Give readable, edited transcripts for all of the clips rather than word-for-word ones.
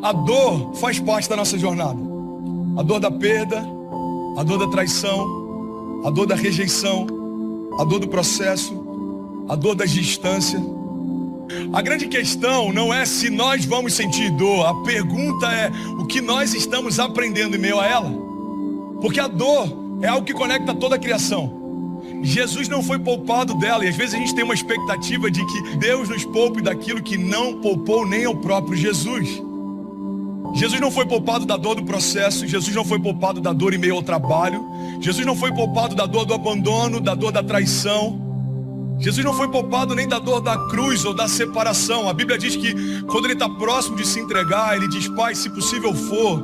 A dor faz parte da nossa jornada. A dor da perda, a dor da traição, a dor da rejeição, a dor do processo, a dor da distância. A grande questão não é se nós vamos sentir dor. A pergunta é o que nós estamos aprendendo em meio a ela. Porque a dor é algo que conecta toda a criação. Jesus não foi poupado dela, e às vezes a gente tem uma expectativa de que Deus nos poupe daquilo que não poupou nem ao próprio Jesus. Jesus não foi poupado da dor do processo, Jesus não foi poupado da dor em meio ao trabalho, Jesus não foi poupado da dor do abandono, da dor da traição, Jesus não foi poupado nem da dor da cruz ou da separação. A Bíblia diz que quando ele está próximo de se entregar, ele diz: Pai, se possível for,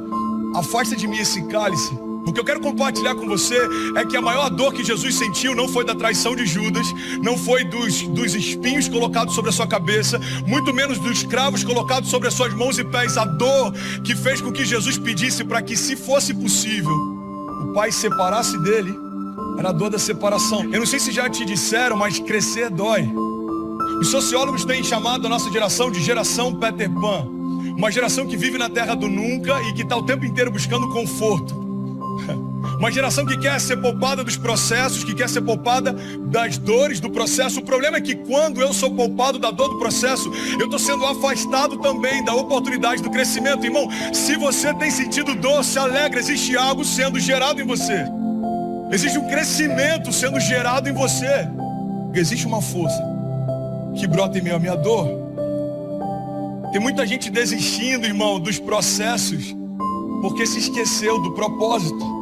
afasta de mim esse cálice. O que eu quero compartilhar com você é que a maior dor que Jesus sentiu não foi da traição de Judas, não foi dos espinhos colocados sobre a sua cabeça, muito menos dos cravos colocados sobre as suas mãos e pés. A dor que fez com que Jesus pedisse para que, se fosse possível, o Pai separasse dele, era a dor da separação. Eu não sei se já te disseram, mas crescer dói. Os sociólogos têm chamado a nossa geração de geração Peter Pan, uma geração que vive na terra do nunca e que está o tempo inteiro buscando conforto. Uma geração que quer ser poupada dos processos, que quer ser poupada das dores do processo. O problema é que quando eu sou poupado da dor do processo, eu estou sendo afastado também da oportunidade do crescimento. Irmão, se você tem sentido dor, se alegra, existe algo sendo gerado em você. Existe um crescimento sendo gerado em você. Existe uma força que brota em meio à minha dor. Tem muita gente desistindo, irmão, dos processos, porque se esqueceu do propósito.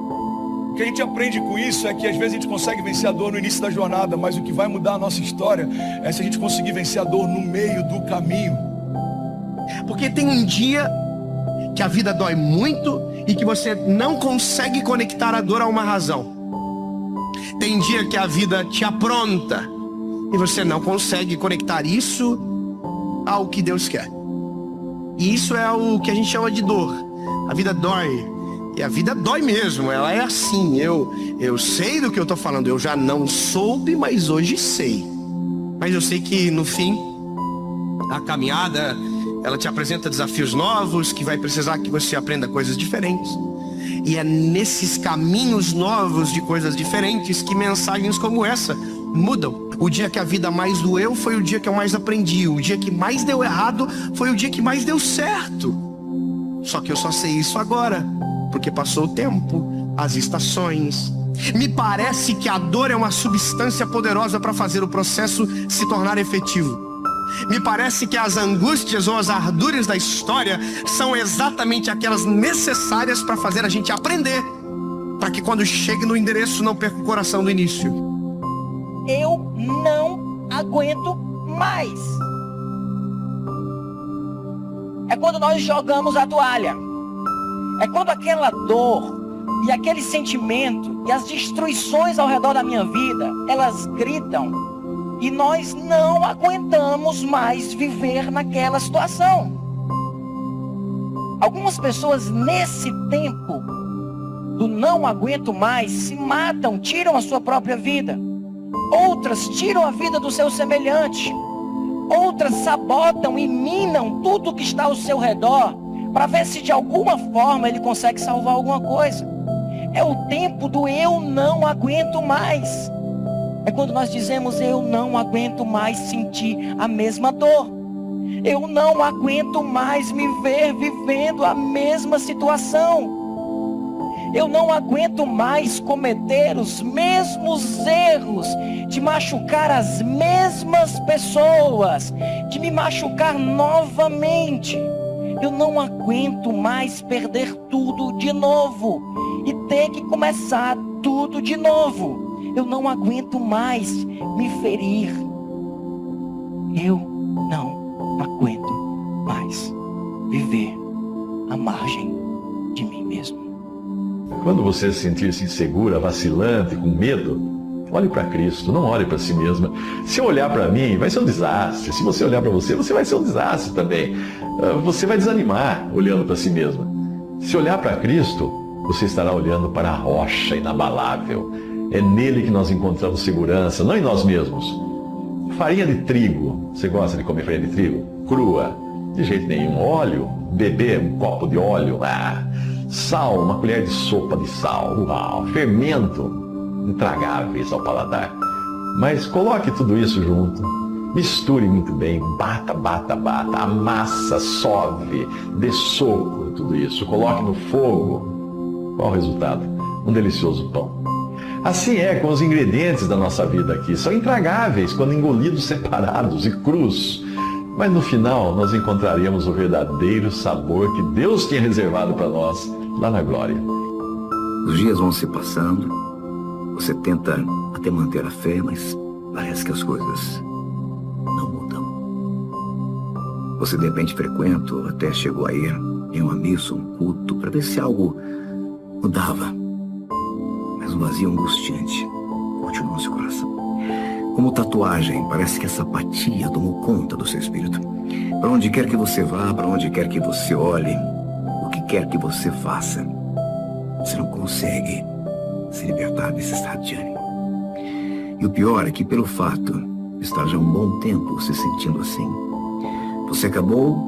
O que a gente aprende com isso é que às vezes a gente consegue vencer a dor no início da jornada, mas o que vai mudar a nossa história é se a gente conseguir vencer a dor no meio do caminho. Porque tem um dia que a vida dói muito e que você não consegue conectar a dor a uma razão. Tem dia que a vida te apronta e você não consegue conectar isso ao que Deus quer. E isso é o que a gente chama de dor. A vida dói. E a vida dói mesmo, ela é assim. Eu sei do que eu estou falando. Eu já não soube, mas hoje sei. Mas eu sei que no fim, a caminhada, ela te apresenta desafios novos, que vai precisar que você aprenda coisas diferentes. E é nesses caminhos novos de coisas diferentes que mensagens como essa mudam. O dia que a vida mais doeu foi o dia que eu mais aprendi. O dia que mais deu errado foi o dia que mais deu certo. Só que eu só sei isso agora, porque passou o tempo, as estações. Me parece que a dor é uma substância poderosa para fazer o processo se tornar efetivo. Me parece que as angústias ou as ardúrias da história são exatamente aquelas necessárias para fazer a gente aprender, para que quando chegue no endereço não perca o coração do início. Eu não aguento mais. É quando nós jogamos a toalha. É quando aquela dor e aquele sentimento e as destruições ao redor da minha vida, elas gritam. E nós não aguentamos mais viver naquela situação. Algumas pessoas nesse tempo do não aguento mais se matam, tiram a sua própria vida. Outras tiram a vida do seu semelhante. Outras sabotam e minam tudo que está ao seu redor para ver se de alguma forma ele consegue salvar alguma coisa. É o tempo do eu não aguento mais. É quando nós dizemos: eu não aguento mais sentir a mesma dor. Eu não aguento mais me ver vivendo a mesma situação. Eu não aguento mais cometer os mesmos erros, de machucar as mesmas pessoas, de me machucar novamente. Eu não aguento mais perder tudo de novo e ter que começar tudo de novo. Eu não aguento mais me ferir. Eu não aguento mais viver à margem de mim mesmo. Quando você se sentir-se insegura, vacilante, com medo, olhe para Cristo, não olhe para si mesma. Se eu olhar para mim, vai ser um desastre. Se você olhar para você, você vai ser um desastre também. Você vai desanimar olhando para si mesma. Se olhar para Cristo, você estará olhando para a rocha inabalável. É nele que nós encontramos segurança, não em nós mesmos. Farinha de trigo. Você gosta de comer farinha de trigo? Crua. De jeito nenhum. Óleo, beber um copo de óleo, sal, uma colher de sopa de sal, uau, fermento, intragáveis ao paladar. Mas coloque tudo isso junto, misture muito bem, bata, amassa, sove, dê soco, tudo isso, coloque no fogo. Qual o resultado? Um delicioso pão. Assim é com os ingredientes da nossa vida aqui. São intragáveis quando engolidos separados e crus. Mas no final nós encontraremos o verdadeiro sabor que Deus tinha reservado para nós lá na glória. Os dias vão se passando, você tenta até manter a fé, mas parece que as coisas não mudam. Você de repente frequenta ou até chegou a ir em uma missa, um culto, para ver se algo mudava. Mas um vazio angustiante continua no seu coração. Como tatuagem, parece que essa apatia tomou conta do seu espírito. Para onde quer que você vá, para onde quer que você olhe, o que quer que você faça, você não consegue se libertar desse estado de ânimo. E o pior é que, pelo fato de estar já há um bom tempo se sentindo assim, você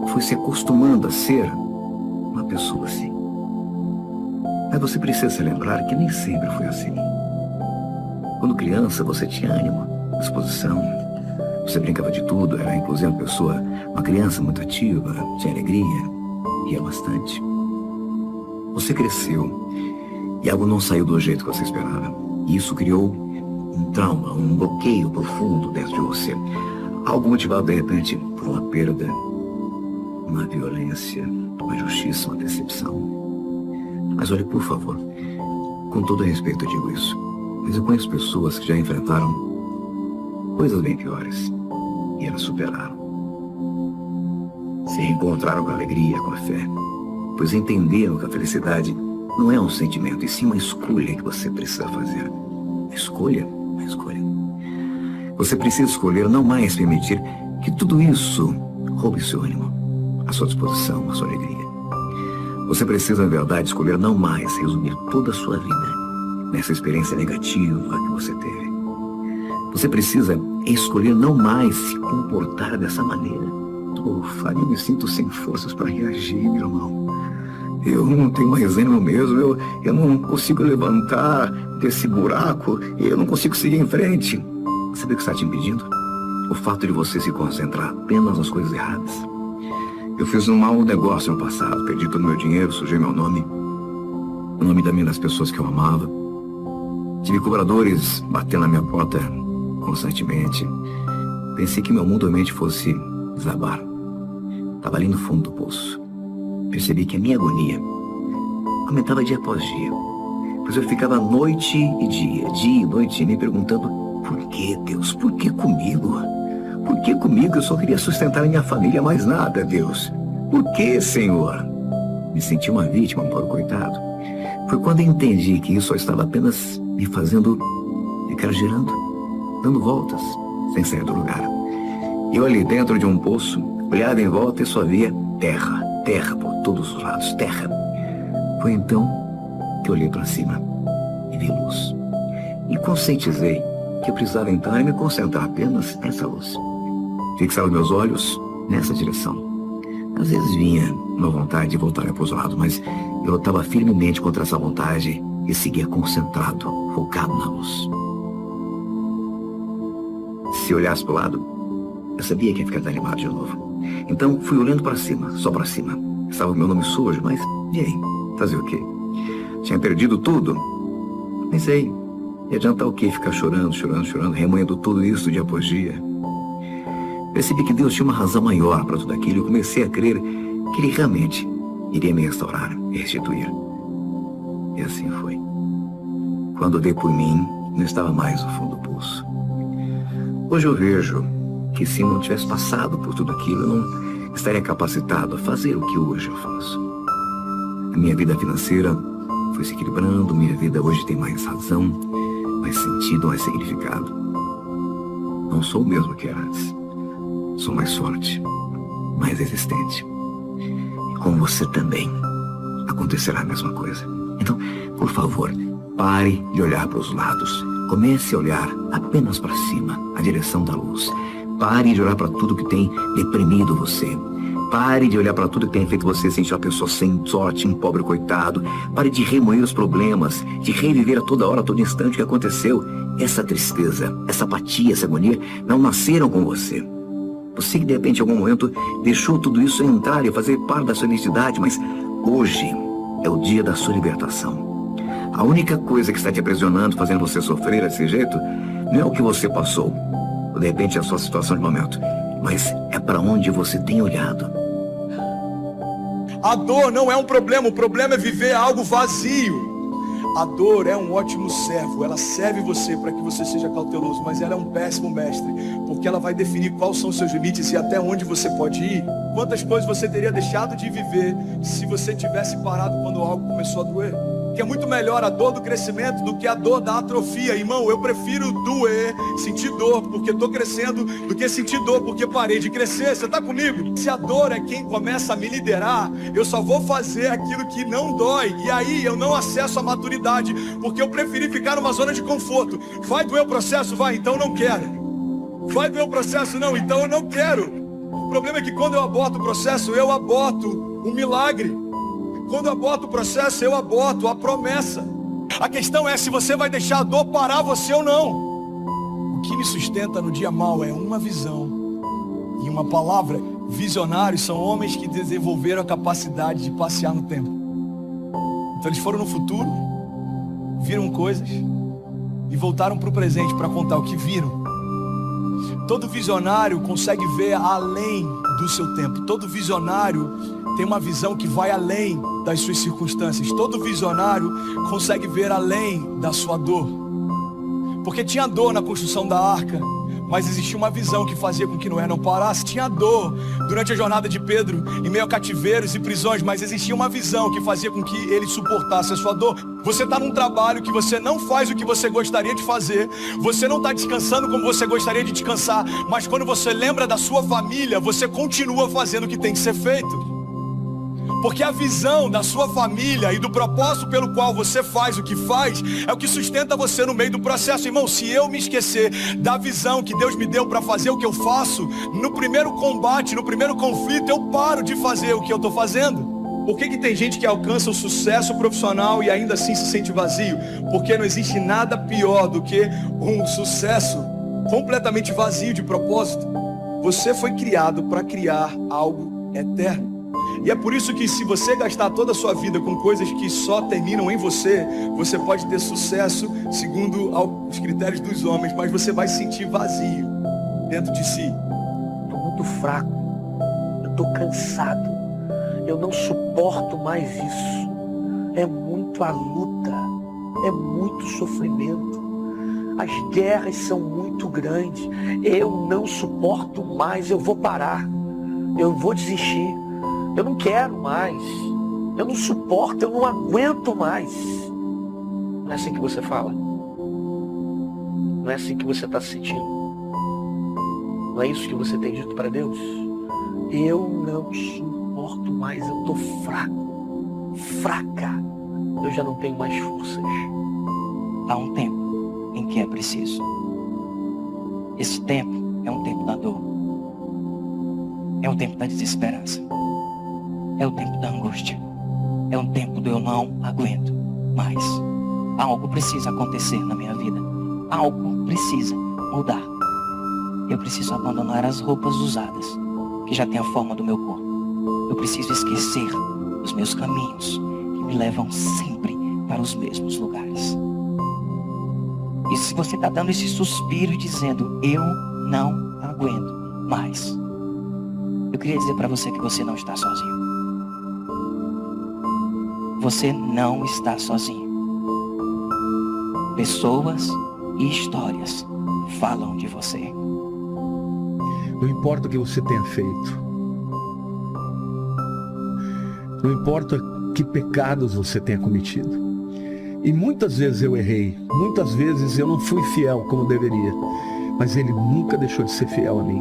foi se acostumando a ser uma pessoa assim. Mas você precisa se lembrar que nem sempre foi assim. Quando criança, você tinha ânimo, disposição, você brincava de tudo, era inclusive uma criança muito ativa, tinha alegria, ria bastante. Você cresceu e algo não saiu do jeito que você esperava. E isso criou um trauma, um bloqueio profundo dentro de você. Algo motivado de repente por uma perda, uma violência, uma injustiça, uma decepção. Mas olhe, por favor, com todo respeito eu digo isso, mas eu conheço pessoas que já enfrentaram coisas bem piores e elas superaram. Se reencontraram com a alegria, com a fé, pois entenderam que a felicidade não é um sentimento, e sim uma escolha que você precisa fazer. A escolha. Você precisa escolher não mais permitir que tudo isso roube seu ânimo, a sua disposição, a sua alegria. Você precisa, na verdade, escolher não mais resumir toda a sua vida nessa experiência negativa que você teve. Você precisa escolher não mais se comportar dessa maneira. Fábio, eu me sinto sem forças para reagir, meu irmão. Eu não tenho mais ânimo mesmo, eu não consigo levantar desse buraco, eu não consigo seguir em frente. Sabe o que está te impedindo? O fato de você se concentrar apenas nas coisas erradas. Eu fiz um mau negócio no passado, perdi todo o meu dinheiro, sujei meu nome, o nome também das pessoas que eu amava. Tive cobradores batendo na minha porta constantemente. Pensei que meu mundo realmente fosse desabar. Estava ali no fundo do poço. Percebi que a minha agonia aumentava dia após dia, pois eu ficava noite e dia e noite me perguntando: por que, Deus? Por que comigo? Por que comigo? Eu só queria sustentar a minha família, mais nada, Deus. Por que, Senhor? Me senti uma vítima, um pobre coitado. Foi quando entendi que isso só estava apenas me fazendo ficar girando, dando voltas, sem sair do lugar. Eu ali dentro de um poço, olhava em volta e só via terra, terra por todos os lados, terra. Foi então que eu olhei para cima e vi luz. E conscientizei que eu precisava entrar e me concentrar apenas nessa luz. Fixava meus olhos nessa direção. Às vezes vinha uma vontade de voltar para os lados, mas eu lutava firmemente contra essa vontade e seguia concentrado, focado na luz. Se olhasse para o lado, eu sabia que ia ficar desanimado de novo. Então fui olhando para cima, só para cima. Estava o meu nome sujo, mas e aí? Fazer o quê? Tinha perdido tudo? Pensei, ia adiantar o quê? Ficar chorando, remoendo tudo isso dia após dia. Percebi que Deus tinha uma razão maior para tudo aquilo e comecei a crer que Ele realmente iria me restaurar e restituir. E assim foi. Quando dei por mim, não estava mais no fundo do poço. Hoje eu vejo que se não tivesse passado por tudo aquilo, eu não estaria capacitado a fazer o que hoje eu faço. A minha vida financeira foi se equilibrando, minha vida hoje tem mais razão, mais sentido, mais significado. Não sou o mesmo que era antes. Sou mais forte, mais resistente. E com você também acontecerá a mesma coisa. Então, por favor, pare de olhar para os lados. Comece a olhar apenas para cima, a direção da luz. Pare de olhar para tudo que tem deprimido você. Pare de olhar para tudo que tem feito você sentir uma pessoa sem sorte, um pobre coitado. Pare de remoer os problemas, de reviver a toda hora, a todo instante o que aconteceu. Essa tristeza, essa apatia, essa agonia não nasceram com você. Você que de repente em algum momento deixou tudo isso entrar e fazer parte da sua identidade, mas hoje é o dia da sua libertação. A única coisa que está te aprisionando, fazendo você sofrer desse jeito, não é o que você passou, ou de repente a sua situação de momento, mas é para onde você tem olhado. A dor não é um problema, o problema é viver algo vazio. A dor é um ótimo servo, ela serve você para que você seja cauteloso, mas ela é um péssimo mestre, porque ela vai definir quais são os seus limites e até onde você pode ir. Quantas coisas você teria deixado de viver se você tivesse parado quando algo começou a doer? Que é muito melhor a dor do crescimento do que a dor da atrofia. Irmão, eu prefiro doer, sentir dor porque estou crescendo, do que sentir dor porque parei de crescer. Você está comigo? Se a dor é quem começa a me liderar, eu só vou fazer aquilo que não dói. E aí eu não acesso a maturidade, porque eu preferi ficar numa zona de conforto. Vai doer o processo? Vai, então não quero. Vai doer o processo? Não, então eu não quero. O problema é que quando eu aborto o processo, eu aborto o milagre. Quando eu aborto o processo, eu aborto a promessa. A questão é se você vai deixar a dor parar você ou não. O que me sustenta no dia mau é uma visão e uma palavra. Visionários são homens que desenvolveram a capacidade de passear no tempo. Então eles foram no futuro, viram coisas e voltaram para o presente para contar o que viram. Todo visionário consegue ver além do seu tempo. Todo visionário tem uma visão que vai além das suas circunstâncias. Todo visionário consegue ver além da sua dor. Porque tinha dor na construção da arca, mas existia uma visão que fazia com que Noé não parasse. Tinha dor durante a jornada de Pedro, em meio a cativeiros e prisões, mas existia uma visão que fazia com que ele suportasse a sua dor. Você está num trabalho que você não faz o que você gostaria de fazer, você não está descansando como você gostaria de descansar, mas quando você lembra da sua família, você continua fazendo o que tem que ser feito. Porque a visão da sua família e do propósito pelo qual você faz o que faz é o que sustenta você no meio do processo. Irmão, se eu me esquecer da visão que Deus me deu para fazer o que eu faço, no primeiro combate, no primeiro conflito, eu paro de fazer o que eu estou fazendo. Por que tem gente que alcança o sucesso profissional e ainda assim se sente vazio? Porque não existe nada pior do que um sucesso completamente vazio de propósito. Você foi criado para criar algo eterno. E é por isso que se você gastar toda a sua vida com coisas que só terminam em você, você pode ter sucesso segundo os critérios dos homens, mas você vai se sentir vazio dentro de si. Estou muito fraco, eu estou cansado, eu não suporto mais isso. É muito a luta, é muito sofrimento. As guerras são muito grandes, eu não suporto mais, eu vou parar, eu vou desistir. Eu não quero mais, eu não suporto, eu não aguento mais. Não é assim que você fala? Não é assim que você está se sentindo? Não é isso que você tem dito para Deus? Eu não suporto mais, eu estou fraco, fraca, eu já não tenho mais forças. Há um tempo em que é preciso. Esse tempo é um tempo da dor. É um tempo da desesperança. É o tempo da angústia. É um tempo do eu não aguento mais. Algo precisa acontecer na minha vida. Algo precisa mudar. Eu preciso abandonar as roupas usadas, que já têm a forma do meu corpo. Eu preciso esquecer os meus caminhos, que me levam sempre para os mesmos lugares. E se você está dando esse suspiro e dizendo, eu não aguento mais, eu queria dizer para você que você não está sozinho. Você não está sozinho. Pessoas e histórias falam de você. Não importa o que você tenha feito. Não importa que pecados você tenha cometido. E muitas vezes eu errei. Muitas vezes eu não fui fiel como deveria. Mas Ele nunca deixou de ser fiel a mim.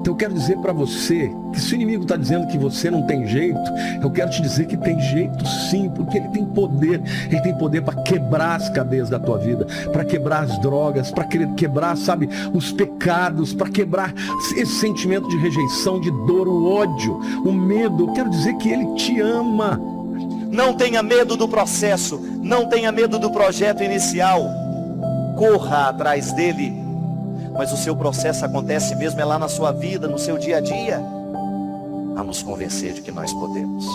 Então eu quero dizer para você que se o inimigo está dizendo que você não tem jeito, eu quero te dizer que tem jeito sim, porque ele tem poder para quebrar as cadeias da tua vida, para quebrar as drogas, para quebrar, sabe, os pecados, para quebrar esse sentimento de rejeição, de dor, o ódio, o medo. Eu quero dizer que ele te ama. Não tenha medo do processo, não tenha medo do projeto inicial, corra atrás dele. Mas o seu processo acontece mesmo é lá na sua vida, no seu dia a dia, a nos convencer de que nós podemos,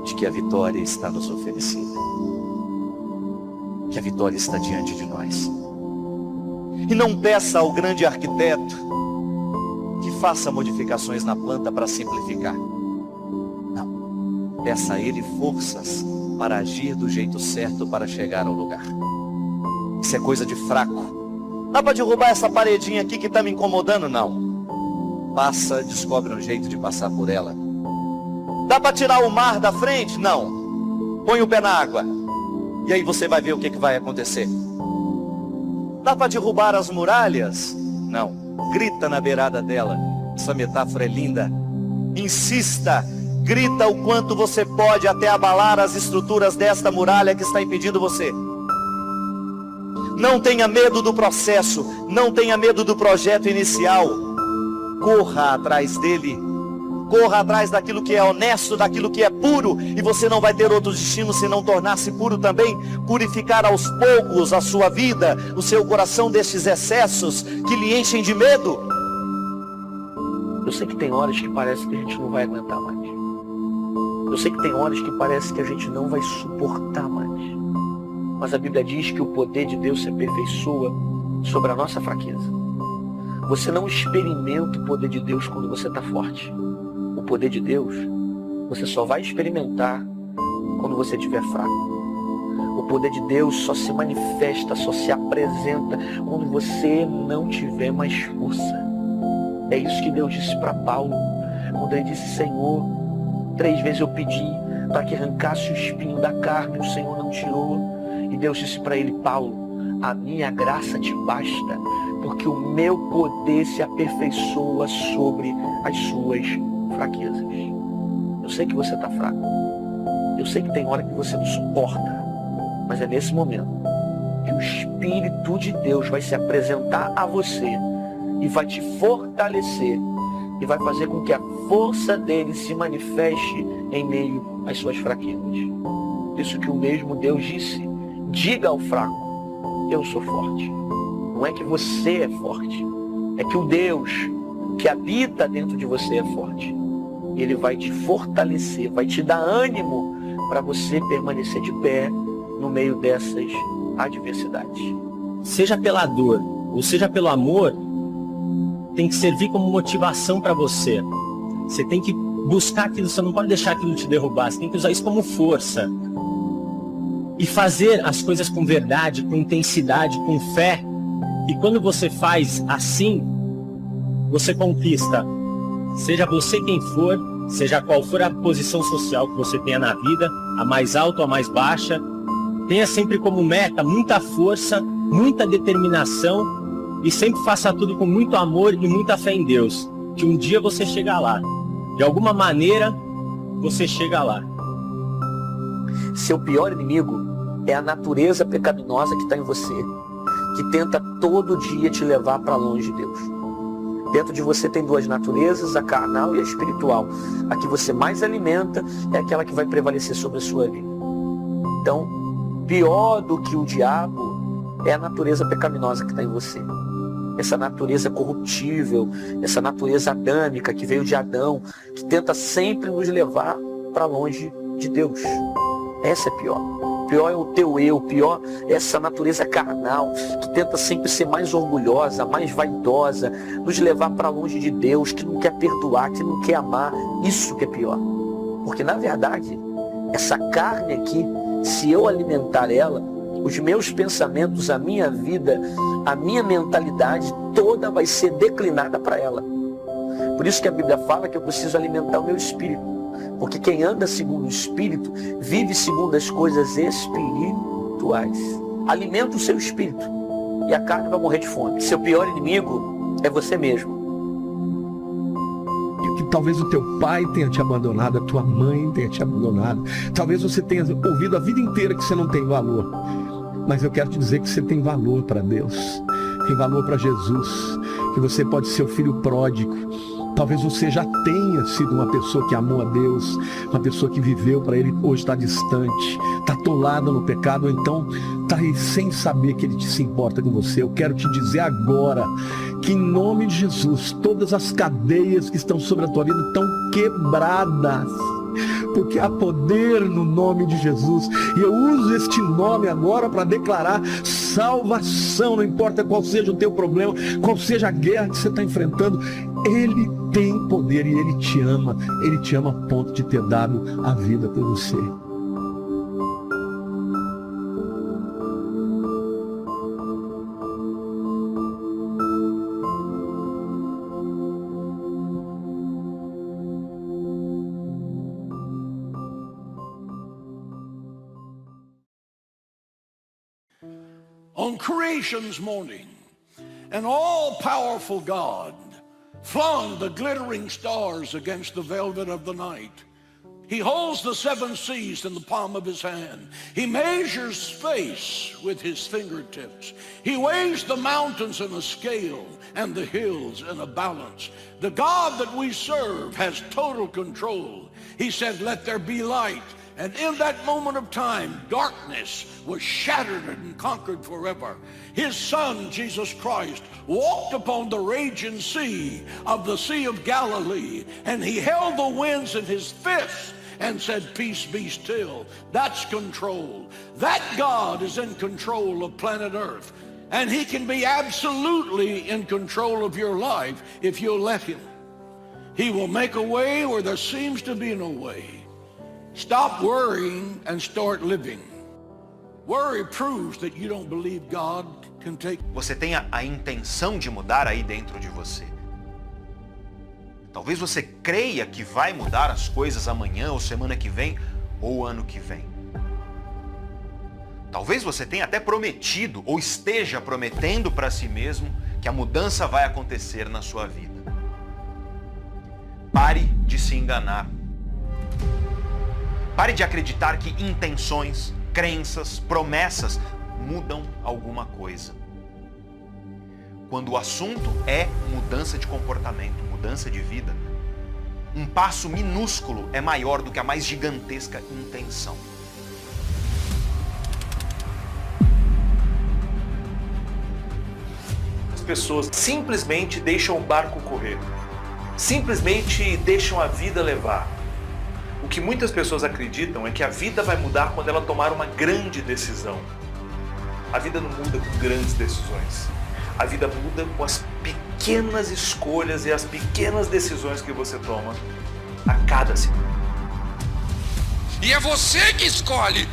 de que a vitória está nos oferecida, que a vitória está diante de nós. E não peça ao grande arquiteto que faça modificações na planta para simplificar. Não, peça a ele forças para agir do jeito certo para chegar ao lugar. Isso é coisa de fraco. Dá para derrubar essa paredinha aqui que está me incomodando? Não. Passa, descobre um jeito de passar por ela. Dá para tirar o mar da frente? Não. Põe o pé na água. E aí você vai ver o que vai acontecer. Dá para derrubar as muralhas? Não. Grita na beirada dela. Essa metáfora é linda. Insista. Grita o quanto você pode até abalar as estruturas desta muralha que está impedindo você. Não tenha medo do processo, não tenha medo do projeto inicial. Corra atrás dele. Corra atrás daquilo que é honesto, daquilo que é puro. E você não vai ter outro destino se não tornar-se puro também. Purificar aos poucos a sua vida, o seu coração destes excessos que lhe enchem de medo. Eu sei que tem horas que parece que a gente não vai aguentar mais. Eu sei que tem horas que parece que a gente não vai suportar mais. Mas a Bíblia diz que o poder de Deus se aperfeiçoa sobre a nossa fraqueza. Você não experimenta o poder de Deus quando você está forte. O poder de Deus, você só vai experimentar quando você estiver fraco. O poder de Deus só se manifesta, só se apresenta quando você não tiver mais força. É isso que Deus disse para Paulo, quando ele disse: Senhor, 3 vezes eu pedi para que arrancasse o espinho da carne, o Senhor não tirou. E Deus disse para ele: Paulo, a minha graça te basta, porque o meu poder se aperfeiçoa sobre as suas fraquezas. Eu sei que você está fraco. Eu sei que tem hora que você não suporta. Mas é nesse momento que o Espírito de Deus vai se apresentar a você e vai te fortalecer e vai fazer com que a força dele se manifeste em meio às suas fraquezas. Isso que o mesmo Deus disse: diga ao fraco, eu sou forte. Não é que você é forte, é que o Deus que habita dentro de você é forte. Ele vai te fortalecer, vai te dar ânimo para você permanecer de pé no meio dessas adversidades. Seja pela dor ou seja pelo amor, tem que servir como motivação para você. Você tem que buscar aquilo, você não pode deixar aquilo te derrubar, você tem que usar isso como força. E fazer as coisas com verdade, com intensidade, com fé. E quando você faz assim, você conquista. Seja você quem for, seja qual for a posição social que você tenha na vida, a mais alta ou a mais baixa, tenha sempre como meta muita força, muita determinação e sempre faça tudo com muito amor e muita fé em Deus. Que um dia você chega lá. De alguma maneira, você chega lá. Seu pior inimigo é a natureza pecaminosa que está em você, que tenta todo dia te levar para longe de Deus. Dentro de você tem 2 naturezas, a carnal e a espiritual. A que você mais alimenta é aquela que vai prevalecer sobre a sua vida. Então, pior do que o diabo é a natureza pecaminosa que está em você. Essa natureza corruptível, essa natureza adâmica que veio de Adão, que tenta sempre nos levar para longe de Deus. Essa é pior. Pior é o teu eu, pior é essa natureza carnal, que tenta sempre ser mais orgulhosa, mais vaidosa, nos levar para longe de Deus, que não quer perdoar, que não quer amar. Isso que é pior. Porque na verdade, essa carne aqui, se eu alimentar ela, os meus pensamentos, a minha vida, a minha mentalidade toda vai ser declinada para ela. Por isso que a Bíblia fala que eu preciso alimentar o meu espírito. Porque quem anda segundo o Espírito, vive segundo as coisas espirituais. Alimenta o seu espírito e a carne vai morrer de fome. Seu pior inimigo é você mesmo. que talvez o teu pai tenha te abandonado, a tua mãe tenha te abandonado. Talvez você tenha ouvido a vida inteira que você não tem valor. Mas eu quero te dizer que você tem valor para Deus, tem valor para Jesus, que você pode ser o filho pródigo. Talvez você já tenha sido uma pessoa que amou a Deus, uma pessoa que viveu para Ele, hoje está distante, está atolada no pecado, ou então está aí sem saber que Ele se importa com você. Eu quero te dizer agora que em nome de Jesus, todas as cadeias que estão sobre a tua vida estão quebradas. Porque há poder no nome de Jesus. E eu uso este nome agora para declarar salvação. Não importa qual seja o teu problema, qual seja a guerra que você está enfrentando, Ele tem poder e Ele te ama. Ele te ama a ponto de ter dado a vida por você. On creation's morning, an all-powerful God flung the glittering stars against the velvet of the night. He holds the seven seas in the palm of his hand. He measures space with his fingertips. He weighs the mountains in a scale and the hills in a balance. The God that we serve has total control. He said, "Let there be light." And in that moment of time, darkness was shattered and conquered forever. His Son, Jesus Christ, walked upon the raging sea of the Sea of Galilee, and he held the winds in his fist and said, "Peace, be still." That's control. That God is in control of planet Earth, and he can be absolutely in control of your life if you'll let him. He will make a way where there seems to be no way. Stop worrying and start living. Worry proves that you don't believe God can take. Você tenha a intenção de mudar aí dentro de você. Talvez você creia que vai mudar as coisas amanhã, ou semana que vem, ou ano que vem. Talvez você tenha até prometido, ou esteja prometendo para si mesmo, que a mudança vai acontecer na sua vida. Pare de se enganar. Pare de acreditar que intenções, crenças, promessas mudam alguma coisa. Quando o assunto é mudança de comportamento, mudança de vida, um passo minúsculo é maior do que a mais gigantesca intenção. As pessoas simplesmente deixam o barco correr, simplesmente deixam a vida levar. O que muitas pessoas acreditam é que a vida vai mudar quando ela tomar uma grande decisão. A vida não muda com grandes decisões. A vida muda com as pequenas escolhas e as pequenas decisões que você toma a cada segundo. E é você que escolhe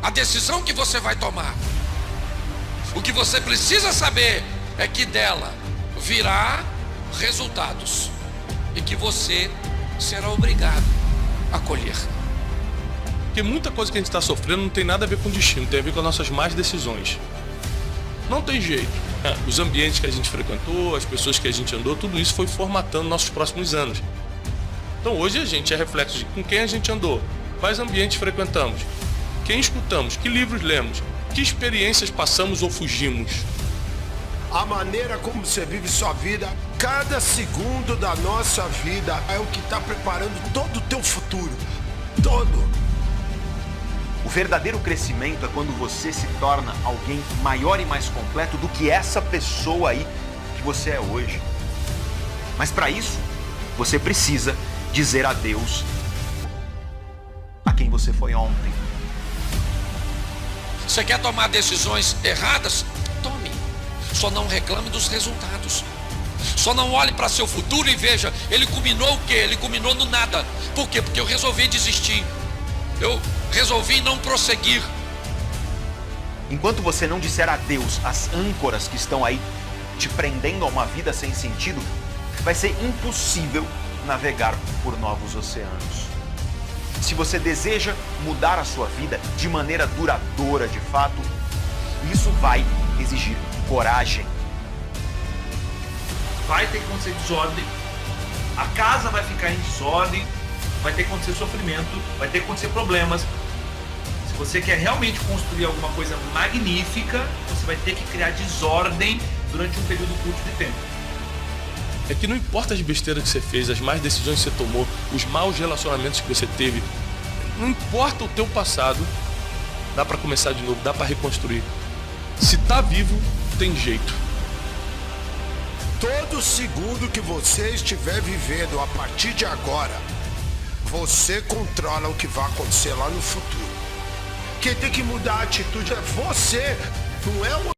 a decisão que você vai tomar. O que você precisa saber é que dela virá resultados e que você será obrigado acolher. Porque muita coisa que a gente está sofrendo não tem nada a ver com o destino, tem a ver com as nossas más decisões. Não tem jeito. Os ambientes que a gente frequentou, as pessoas que a gente andou, tudo isso foi formatando nossos próximos anos. Então hoje a gente é reflexo de com quem a gente andou, quais ambientes frequentamos, quem escutamos, que livros lemos, que experiências passamos ou fugimos. A maneira como você vive sua vida, cada segundo da nossa vida é o que está preparando todo o teu futuro. Todo. O verdadeiro crescimento é quando você se torna alguém maior e mais completo do que essa pessoa aí que você é hoje. Mas para isso, você precisa dizer adeus a quem você foi ontem. Você quer tomar decisões erradas? Tome. Só não reclame dos resultados. Só não olhe para seu futuro e veja, ele culminou o quê? Ele culminou no nada. Por quê? Porque eu resolvi desistir. Eu resolvi não prosseguir. Enquanto você não disser adeus às âncoras que estão aí te prendendo a uma vida sem sentido, vai ser impossível navegar por novos oceanos. Se você deseja mudar a sua vida de maneira duradoura de fato, isso vai exigir coragem. Vai ter que acontecer desordem, A casa vai ficar em desordem, vai ter que acontecer sofrimento, vai ter que acontecer problemas. Se você quer realmente construir alguma coisa magnífica, você vai ter que criar desordem durante um período curto de tempo. É que não importa as besteiras que você fez, as más decisões que você tomou, os maus relacionamentos que você teve, não importa o teu passado, dá pra começar de novo, dá pra reconstruir. Se tá vivo, tem jeito. Todo segundo que você estiver vivendo a partir de agora, você controla o que vai acontecer lá no futuro. Quem tem que mudar a atitude é você, não é o